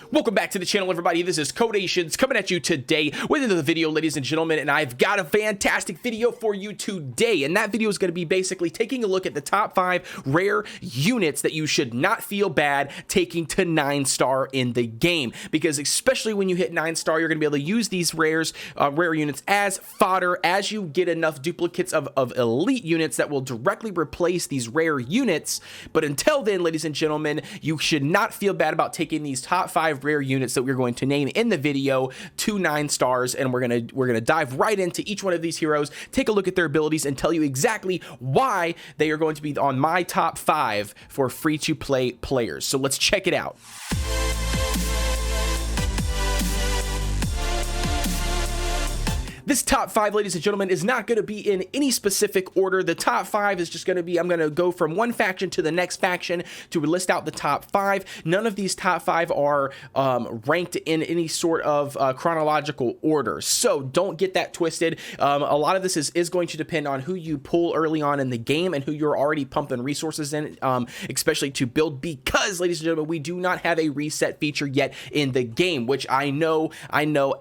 Welcome back to the channel, everybody. This is Kodeations coming at you today with another video, ladies and gentlemen, and I've got a fantastic video for you today, and that video is going to be basically taking a look at the top 5 rare units that you should not feel bad taking to 9-star in the game, because especially when you hit 9-star, you're going to be able to use these rare units as fodder as you get enough duplicates of elite units that will directly replace these rare units. But until then, ladies and gentlemen, you should not feel bad about taking these top 5 rare units that we're going to name in the video to 9 stars, and we're gonna dive right into each one of these heroes, take a look at their abilities, and tell you exactly why they are going to be on my top 5 for free-to-play players. So let's check it out. This top 5, ladies and gentlemen, is not going to be in any specific order. The top 5 is just going to be, I'm going to go from one faction to the next faction to list out the top 5. None of these top 5 are ranked in any sort of chronological order, so don't get that twisted. A lot of this is going to depend on who you pull early on in the game and who you're already pumping resources in, especially to build, because, ladies and gentlemen, we do not have a reset feature yet in the game, which I know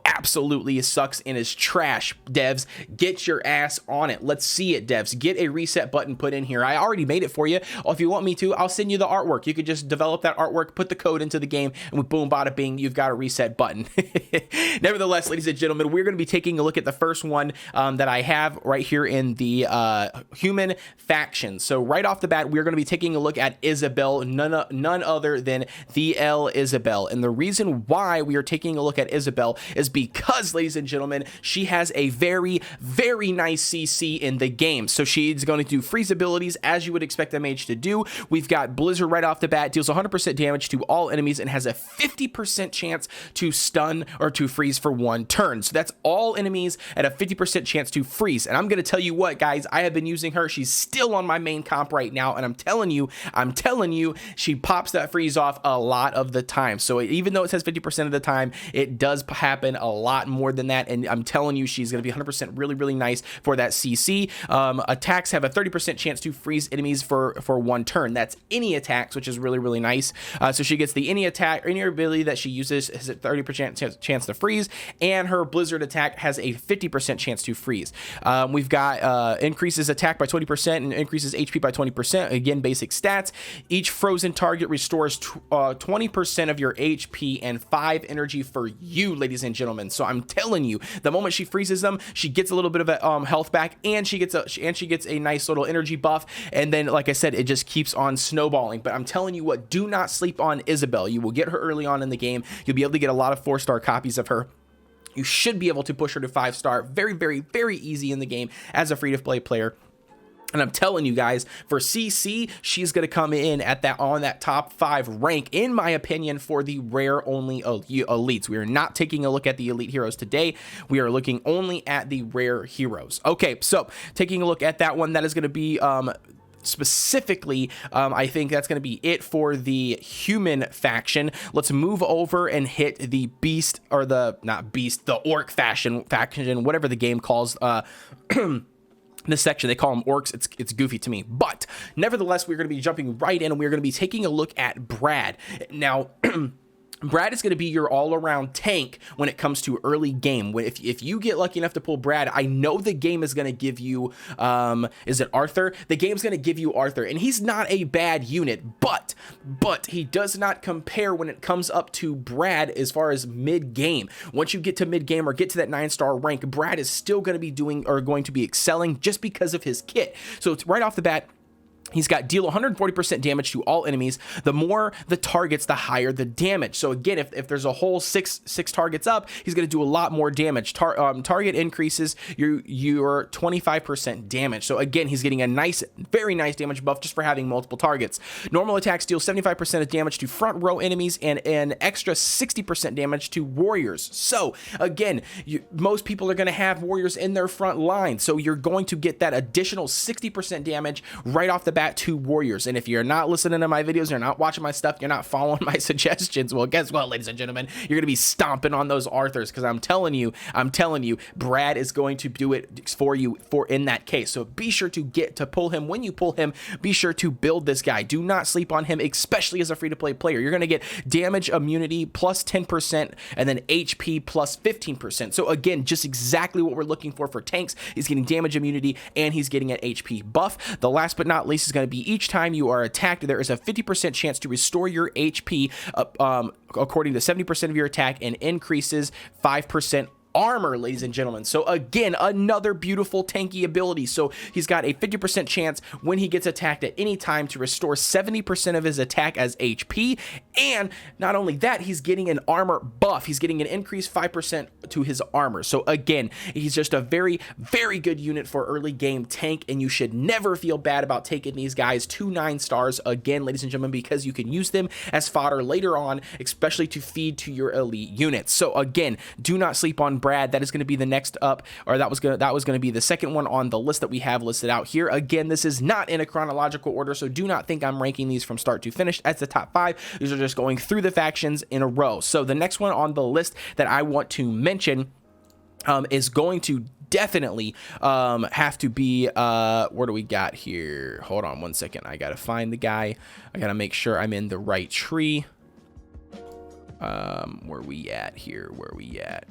absolutely sucks and is trash. Devs, get your ass on it. Let's see it, devs. Get a reset button put in here. I already made it for you. Or if you want me to, I'll send you the artwork. You could just develop that artwork, put the code into the game, and boom, bada bing, you've got a reset button. Nevertheless, ladies and gentlemen, we're going to be taking a look at the first one that I have right here in the human faction. So right off the bat, we're going to be taking a look at Isabel, none other than the L Isabel. And the reason why we are taking a look at Isabel is because, ladies and gentlemen, she has a very nice CC in the game. So she's going to do freeze abilities as you would expect a mage to do. We've got Blizzard right off the bat, deals 100% damage to all enemies and has a 50% chance to stun or to freeze for 1 turn. So that's all enemies at a 50% chance to freeze. And I'm going to tell you what, guys, I have been using her. She's still on my main comp right now, and I'm telling you, she pops that freeze off a lot of the time. So even though it says 50% of the time, it does happen a lot more than that, and I'm telling you, she's going to be 100% really nice for that CC. Attacks have a 30% chance to freeze enemies for 1 turn. That's any attacks, which is really nice. So she gets the any attack, any ability that she uses has a 30% chance to freeze, and her Blizzard attack has a 50% chance to freeze. We've got increases attack by 20% and increases HP by 20%. Again, basic stats. Each frozen target restores 20% of your HP and 5 energy for you, ladies and gentlemen. So I'm telling you, the moment she freezes them, she gets a little bit of a health back, and she gets a nice little energy buff, and then, like I said, it just keeps on snowballing. But I'm telling you what, do not sleep on Isabel. You will get her early on in the game. You'll be able to get a lot of 4-star copies of her. You should be able to push her to 5-star very easy in the game as a free-to-play player. And I'm telling you guys, for CC, she's going to come in at that top 5 rank, in my opinion, for the rare only elites. We are not taking a look at the elite heroes today. We are looking only at the rare heroes. Okay, so taking a look at that one, that is going to be specifically, I think that's going to be it for the human faction. Let's move over and hit the beast, or the orc faction, whatever the game calls this section. They call them orcs. It's goofy to me, but nevertheless, we're going to be jumping right in, and we're going to be taking a look at Brad. Now, Brad is going to be your all-around tank when it comes to early game. If you get lucky enough to pull Brad, I know the game is going to give you, is it Arthur? The game's going to give you Arthur, and he's not a bad unit, but he does not compare when it comes up to Brad as far as mid-game. Once you get to mid-game or get to that 9-star rank, Brad is still going to be excelling just because of his kit. So it's right off the bat, he's got deal 140% damage to all enemies. The more the targets, the higher the damage. So again, if there's a whole six targets up, he's going to do a lot more damage. Target increases your 25% damage. So again, he's getting a very nice damage buff just for having multiple targets. Normal attacks deal 75% of damage to front row enemies and an extra 60% damage to warriors. So again, most people are going to have warriors in their front line. So you're going to get that additional 60% damage right off the bat 2 warriors. And if you're not listening to my videos, you're not watching my stuff, you're not following my suggestions, well, guess what, ladies and gentlemen, you're gonna be stomping on those Arthurs, because I'm telling you, Brad is going to do it for you in that case. So be sure to pull him. When you pull him, be sure to build this guy. Do not sleep on him, especially as a free-to-play player. You're gonna get damage immunity plus 10% and then HP plus 15%. So again, just exactly what we're looking for tanks. He's getting damage immunity and he's getting an HP buff. The last but not least is going to be each time you are attacked, there is a 50% chance to restore your HP according to 70% of your attack, and increases 5% armor, ladies and gentlemen. So again, another beautiful tanky ability. So he's got a 50% chance when he gets attacked at any time to restore 70% of his attack as HP. And not only that, he's getting an armor buff. He's getting an increased 5% to his armor. So again, he's just a very, very good unit for early game tank, and you should never feel bad about taking these guys to 9 stars again, ladies and gentlemen, because you can use them as fodder later on, especially to feed to your elite units. So again, do not sleep on Brad. That is going to be the next up, or that was going to be the second one on the list that we have listed out here. Again, this is not in a chronological order, so do not think I'm ranking these from start to finish as the top 5. These are just going through the factions in a row. So the next one on the list that I want to mention is going to definitely have to be where do we got here? Hold on one second. I gotta find the guy. I gotta make sure I'm in the right tree. Where we at here? Where we at?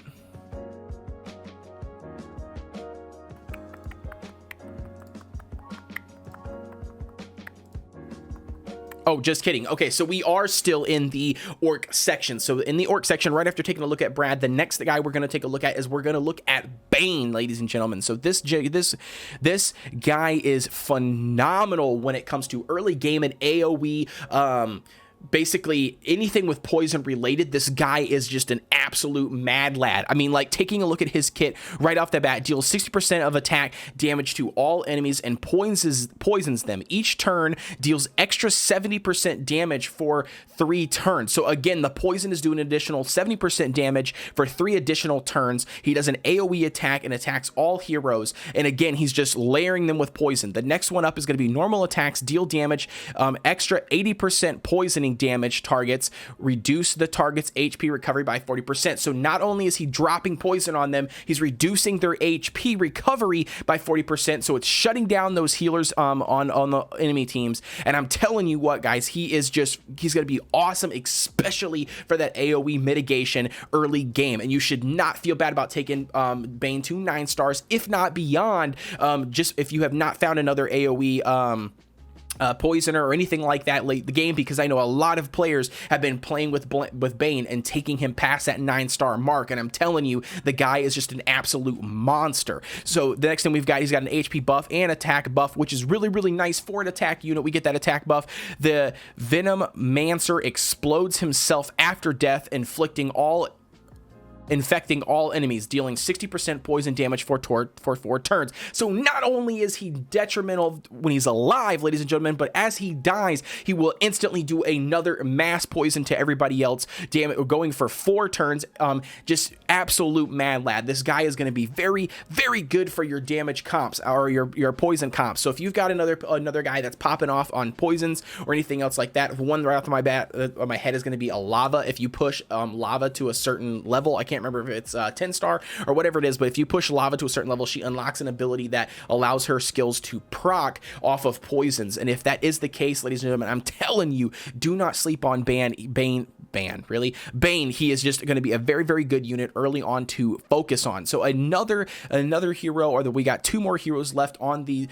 Oh, just kidding. Okay, so we are still in the orc section. So in the orc section, right after taking a look at Brad, the next guy we're going to take a look at is we're going to look at Bane, ladies and gentlemen. So this guy is phenomenal when it comes to early game and AoE. Basically anything with poison related, this guy is just an absolute mad lad. I mean, like, taking a look at his kit right off the bat, deals 60% of attack damage to all enemies and poisons them. Each turn deals extra 70% damage for 3 turns. So again, the poison is doing an additional 70% damage for 3 additional turns. He does an AoE attack and attacks all heroes, and again, he's just layering them with poison. The next one up is going to be normal attacks, deal damage, extra 80% poisoning damage targets, reduce the target's HP recovery by 40%. So not only is he dropping poison on them, he's reducing their HP recovery by 40%. So it's shutting down those healers on the enemy teams. And I'm telling you what, guys, he's going to be awesome, especially for that AoE mitigation early game. And you should not feel bad about taking Bane to 9 stars, if not beyond, just if you have not found another AoE poisoner or anything like that late the game, because I know a lot of players have been playing with Bane and taking him past that 9-star mark, and I'm telling you, the guy is just an absolute monster. So the next thing we've got, he's got an HP buff and attack buff, which is really, really nice for an attack unit. We get that attack buff. The Venom Mancer explodes himself after death, infecting all enemies, dealing 60% poison damage for 4 turns. So not only is he detrimental when he's alive, ladies and gentlemen, but as he dies, he will instantly do another mass poison to everybody else, going for 4 turns. Just absolute mad lad. This guy is going to be very, very good for your damage comps, or your poison comps. So if you've got another guy that's popping off on poisons or anything else like that, one right off my head is going to be a lava. If you push lava to a certain level, I can't remember if it's 10 star or whatever it is, but if you push lava to a certain level, she unlocks an ability that allows her skills to proc off of poisons. And if that is the case, ladies and gentlemen, I'm telling you, do not sleep on Bane. He is just going to be a very, very good unit early on to focus on. So another hero, or we got 2 more heroes left on the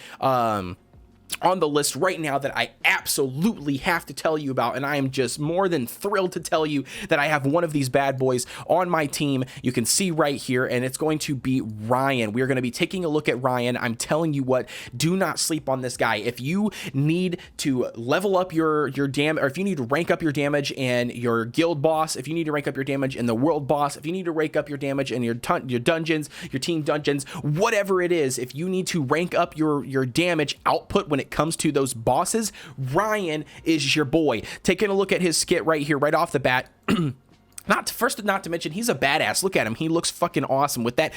list right now that I absolutely have to tell you about, and I am just more than thrilled to tell you that I have one of these bad boys on my team. You can see right here, and it's going to be Ryan. We are going to be taking a look at Ryan. I'm telling you what, do not sleep on this guy. If you need to level up your damage, or if you need to rank up your damage in your guild boss, if you need to rank up your damage in the world boss, if you need to rank up your damage in your dungeons, your team dungeons, whatever it is, if you need to rank up your damage output when it comes to those bosses, Ryan is your boy. Taking a look at his skit right here, right off the bat. Not to mention, he's a badass. Look at him. He looks fucking awesome with that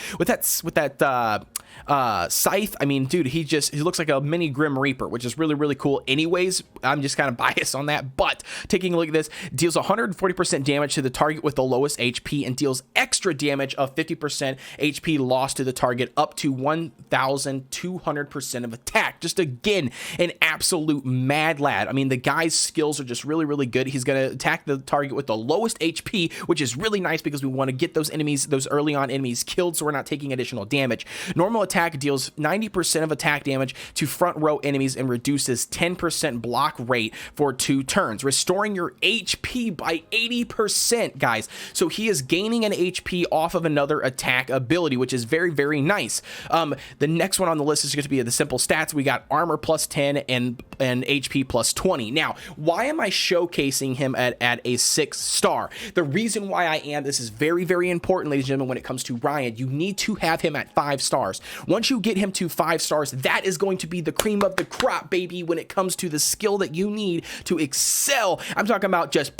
scythe. I mean, dude, he looks like a mini Grim Reaper, which is really, really cool. Anyways, I'm just kind of biased on that. But taking a look at this, deals 140% damage to the target with the lowest HP and deals extra damage of 50% HP loss to the target up to 1,200% of attack. Just again, an absolute mad lad. I mean, the guy's skills are just really, really good. He's going to attack the target with the lowest HP, which is really nice because we want to get those early on enemies killed so we're not taking additional damage. Normal attack deals 90% of attack damage to front row enemies and reduces 10% block rate for 2 turns, restoring your HP by 80%, guys. So he is gaining an HP off of another attack ability, which is very, very nice. The next one on the list is going to be the simple stats. We got armor plus 10 and HP plus 20. Now, why am I showcasing him at a 6-star? The reason why I am, this is very, very important, ladies and gentlemen, when it comes to Ryan, you need to have him at 5 stars. Once you get him to 5 stars, that is going to be the cream of the crop, baby, when it comes to the skill that you need to excel. I'm talking about just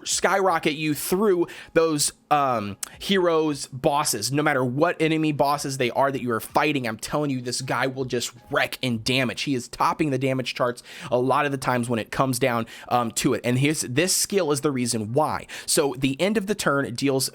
skyrocket you through those heroes bosses, no matter what enemy bosses they are that you are fighting. I'm telling you, this guy will just wreck in damage. He is topping the damage charts a lot of the times when it comes down to it, and this skill is the reason why. So the end of the turn deals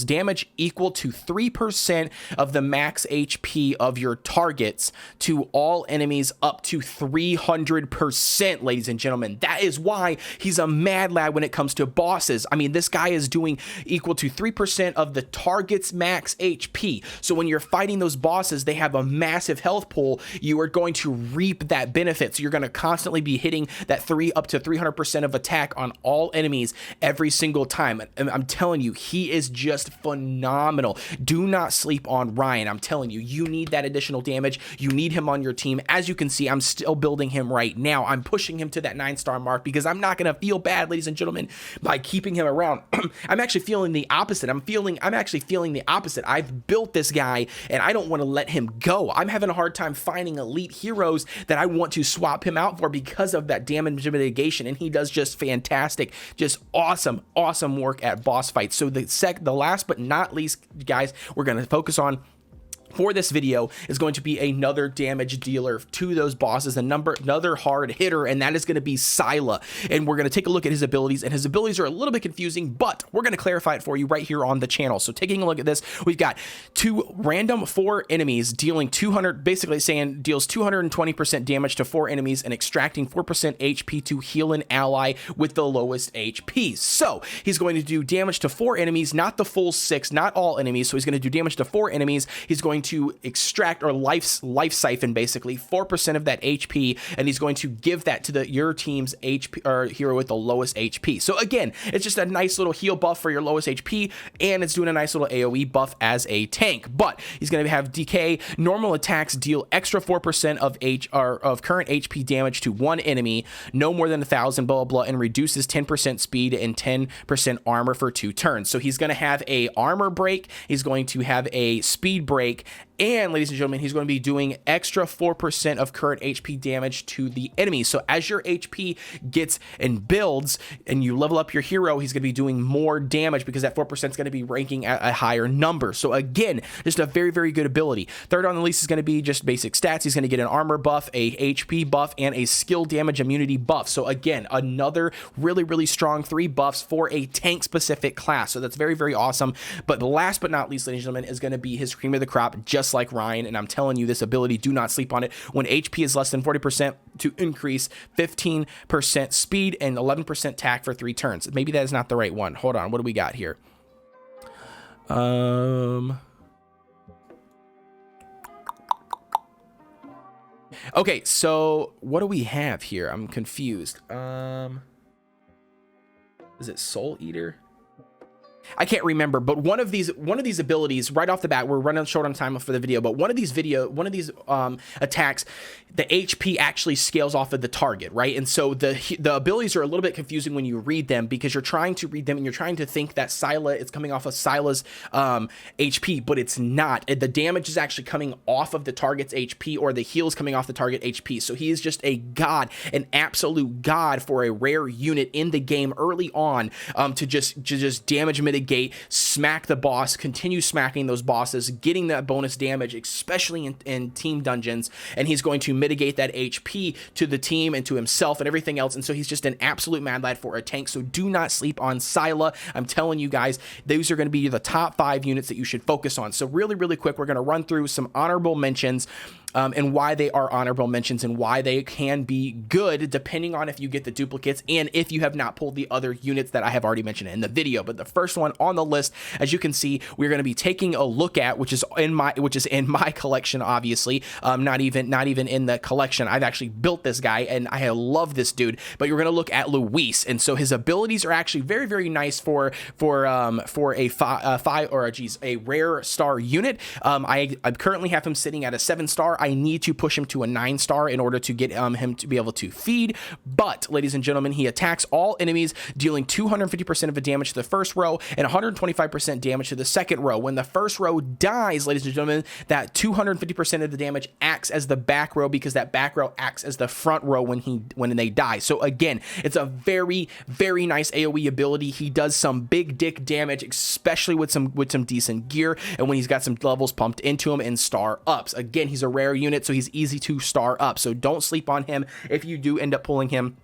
damage equal to 3% of the max HP of your targets to all enemies up to 300%, ladies and gentlemen. That is why he's a mad lad when it comes to bosses. I mean, this guy is doing equal to 3% of the target's max HP. So when you're fighting those bosses, they have a massive health pool. You are going to reap that benefit. So you're going to constantly be hitting that up to 300% of attack on all enemies every single time. And I'm telling you, he is just phenomenal. Do not sleep on Ryan. I'm telling you, you need that additional damage. You need him on your team. As you can see, I'm still building him right now. I'm pushing him to that 9-star mark because I'm not going to feel bad, ladies and gentlemen, by keeping him around. I'm actually feeling the opposite. I'm actually feeling the opposite. I've built this guy and I don't want to let him go. I'm having a hard time finding elite heroes that I want to swap him out for because of that damage mitigation, and he does just fantastic, just awesome work at boss fights. So the last but not least, guys, we're going to focus on for this video is going to be another damage dealer to those bosses, another hard hitter, and that is going to be Sylas. And we're going to take a look at his abilities, and his abilities are a little bit confusing, but we're going to clarify it for you right here on the channel. So taking a look at this, we've got 2 random 4 enemies dealing 200, basically saying deals 220% damage to 4 enemies and extracting 4% HP to heal an ally with the lowest HP. So he's going to do damage to 4 enemies, not the full 6, not all enemies. So he's going to do damage to 4 enemies. He's going to extract or life siphon basically 4% of that HP, and he's going to give that to your team's HP or hero with the lowest HP. So again, it's just a nice little heal buff for your lowest HP, and it's doing a nice little AoE buff as a tank. But he's going to have decay. Normal attacks deal extra 4% of current HP damage to one enemy, no more than 1,000, blah, blah, blah, and reduces 10% speed and 10% armor for 2 turns. So he's going to have a armor break, he's going to have a speed break, and ladies and gentlemen, he's going to be doing extra 4% of current HP damage to the enemy. So as your HP gets and builds and you level up your hero, he's going to be doing more damage because that 4% is going to be ranking at a higher number. So again, just a very, very good ability. Third on the list is going to be just basic stats. He's going to get an armor buff, a HP buff, and a skill damage immunity buff. So again, another really, really strong 3 buffs for a tank specific class. So that's very, very awesome. But the last but not least, ladies and gentlemen, is going to be his cream of the crop, just like Ryan. And I'm telling you, this ability, do not sleep on it. When HP is less than 40%, to increase 15% speed and 11% tack for 3 turns. Maybe that is not the right one. Hold on. What do we got here? Okay, so what do we have here? I'm confused. Is it Soul Eater? I can't remember, but one of these abilities right off the bat, we're running short on time for the video, but one of these attacks, the HP actually scales off of the target, right? And so the abilities are a little bit confusing when you read them, because you're trying to read them and you're trying to think that it's coming off of Sylas HP, but it's not. The damage is actually coming off of the target's HP, or the heal is coming off the target HP. So he is just a god, an absolute god for a rare unit in the game early on, to just damage mitigate, smack the boss, continue smacking those bosses, getting that bonus damage, especially in team dungeons, and he's going to mitigate that HP to the team and to himself and everything else. And so he's just an absolute mad lad for a tank. So do not sleep on Sylas. I'm telling you guys, those are going to be the top 5 units that you should focus on. So really quick, we're going to run through some honorable mentions, and why they are honorable mentions and why they can be good depending on if you get the duplicates and if you have not pulled the other units that I have already mentioned in the video. But the first one on the list, as you can see, we're going to be taking a look at, which is in my collection, obviously, not even in the collection. I've actually built this guy and I love this dude. But you're going to look at Louise, and so his abilities are actually very nice for a rare star unit. I currently have him sitting at a 7-star. I need to push him to a 9-star in order to get him to be able to feed. But, ladies and gentlemen, he attacks all enemies, dealing 250% of the damage to the first row and 125% damage to the second row. When the first row dies, ladies and gentlemen, that 250% of the damage acts as the back row, because that back row acts as the front row when they die. So again, it's a very nice AoE ability. He does some big dick damage, especially with some decent gear, and when he's got some levels pumped into him and star ups. Again, he's a rare unit, so he's easy to star up. So don't sleep on him if you do end up pulling him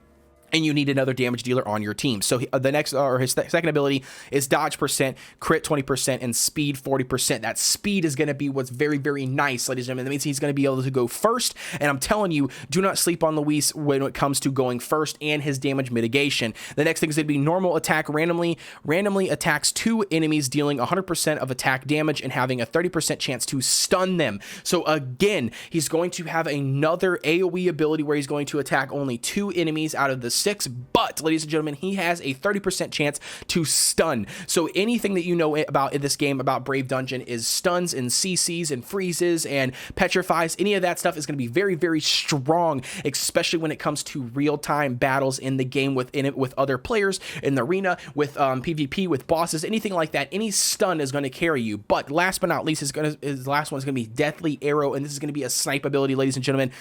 and you need another damage dealer on your team. So the next, or his second ability, is dodge %, crit 20%, and speed 40%. That speed is going to be what's very nice, ladies and gentlemen. That means he's going to be able to go first, and I'm telling you, do not sleep on Louise when it comes to going first and his damage mitigation. The next thing is going to be normal attack. Randomly attacks 2 enemies, dealing 100% of attack damage and having a 30% chance to stun them. So again, he's going to have another AoE ability where he's going to attack only 2 enemies out of the 6, but ladies and gentlemen, he has a 30% chance to stun. So anything that you know about in this game about Brave Dungeon is stuns and CCs and freezes and petrifies. Any of that stuff is going to be very strong, especially when it comes to real-time battles in the game with other players in the arena, with PvP, with bosses, anything like that. Any stun is going to carry you. But last but not least, his last one is going to be Deathly Arrow, and this is going to be a snipe ability, ladies and gentlemen.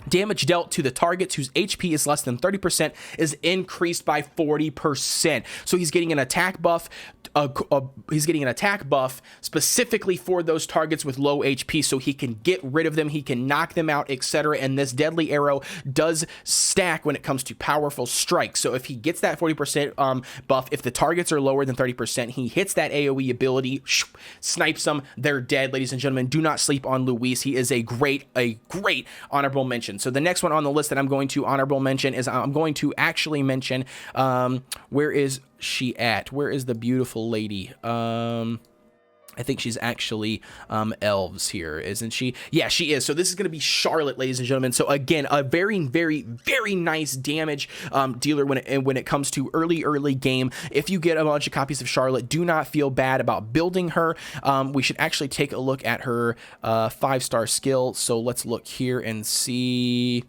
Damage dealt to the targets whose HP is less than 30% is increased by 40%. So he's getting an attack buff. He's getting an attack buff specifically for those targets with low HP, so he can get rid of them, he can knock them out, etc. And this Deadly Arrow does stack when it comes to powerful strikes. So if he gets that 40% buff, if the targets are lower than 30%, he hits that AoE ability, snipes them, they're dead. Ladies and gentlemen, do not sleep on Louise. He is a great honorable mention. So the next one on the list that I'm going to honorable mention is I'm going to actually mention, where is she at? Where is the beautiful lady? I think she's actually elves here, isn't she? Yeah, she is. So this is going to be Charlotte, ladies and gentlemen. So again, a very nice damage dealer when it comes to early game. If you get a bunch of copies of Charlotte, do not feel bad about building her. We should actually take a look at her 5-star skill. So let's look here and see.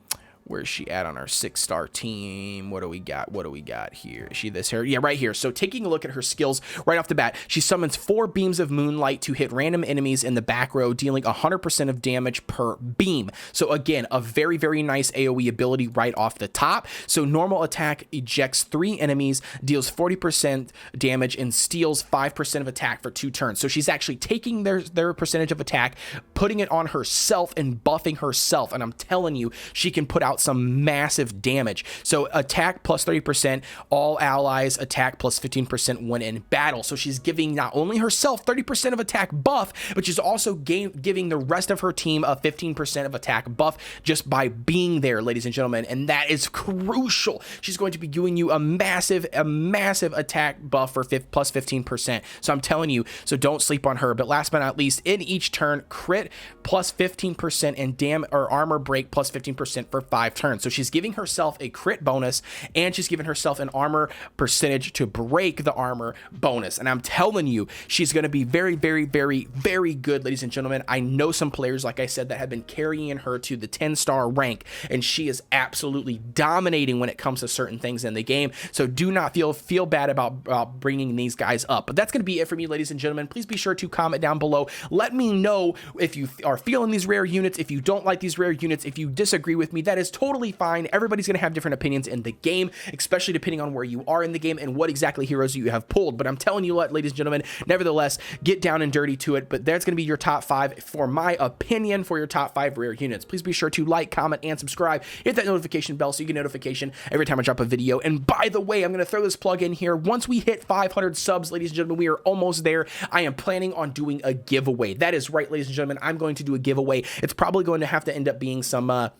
Where's she at on our 6-star team? What do we got here? Is she this here? Yeah, right here. So taking a look at her skills right off the bat, she summons 4 beams of moonlight to hit random enemies in the back row, dealing 100% of damage per beam. So again, a very nice AoE ability right off the top. So normal attack ejects 3 enemies, deals 40% damage, and steals 5% of attack for 2 turns. So she's actually taking their percentage of attack, putting it on herself and buffing herself. And I'm telling you, she can put out some massive damage. So attack plus 30%, all allies attack plus 15% when in battle. So she's giving not only herself 30% of attack buff, but she's also giving the rest of her team a 15% of attack buff just by being there, ladies and gentlemen. And that is crucial. She's going to be giving you a massive attack buff for plus 15%. So I'm telling you, so don't sleep on her. But last but not least, in each turn, crit plus 15% and armor break plus 15% for 5 5 turns. So she's giving herself a crit bonus, and she's giving herself an armor percentage to break the armor bonus. And I'm telling you, she's going to be very, very, very, very good, ladies and gentlemen. I know some players, like I said, that have been carrying her to the 10-star rank, and she is absolutely dominating when it comes to certain things in the game. So do not feel bad about bringing these guys up. But that's going to be it for me, ladies and gentlemen. Please be sure to comment down below. Let me know if you are feeling these rare units, if you don't like these rare units, if you disagree with me. That is totally fine. Everybody's going to have different opinions in the game, especially depending on where you are in the game and what exactly heroes you have pulled. But I'm telling you what, ladies and gentlemen, nevertheless, get down and dirty to it. But that's going to be your top 5, for my opinion, for your top 5 rare units. Please be sure to like, comment, and subscribe. Hit that notification bell so you get notification every time I drop a video. And by the way, I'm going to throw this plug in here. Once we hit 500 subs, ladies and gentlemen, we are almost there. I am planning on doing a giveaway. That is right, ladies and gentlemen. I'm going to do a giveaway. It's probably going to have to end up being some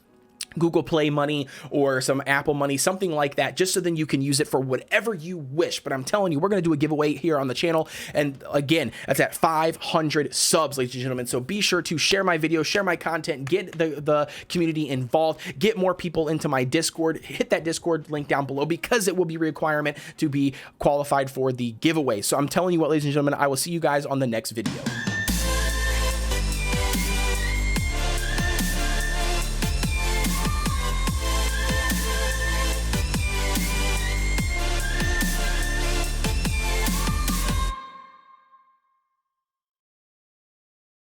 Google Play money or some Apple money, something like that, just so then you can use it for whatever you wish. But I'm telling you, we're going to do a giveaway here on the channel. And again, that's at 500 subs, ladies and gentlemen. So be sure to share my video, share my content, get the community involved, get more people into my Discord. Hit that Discord link down below, because it will be a requirement to be qualified for the giveaway. So I'm telling you what, ladies and gentlemen, I will see you guys on the next video.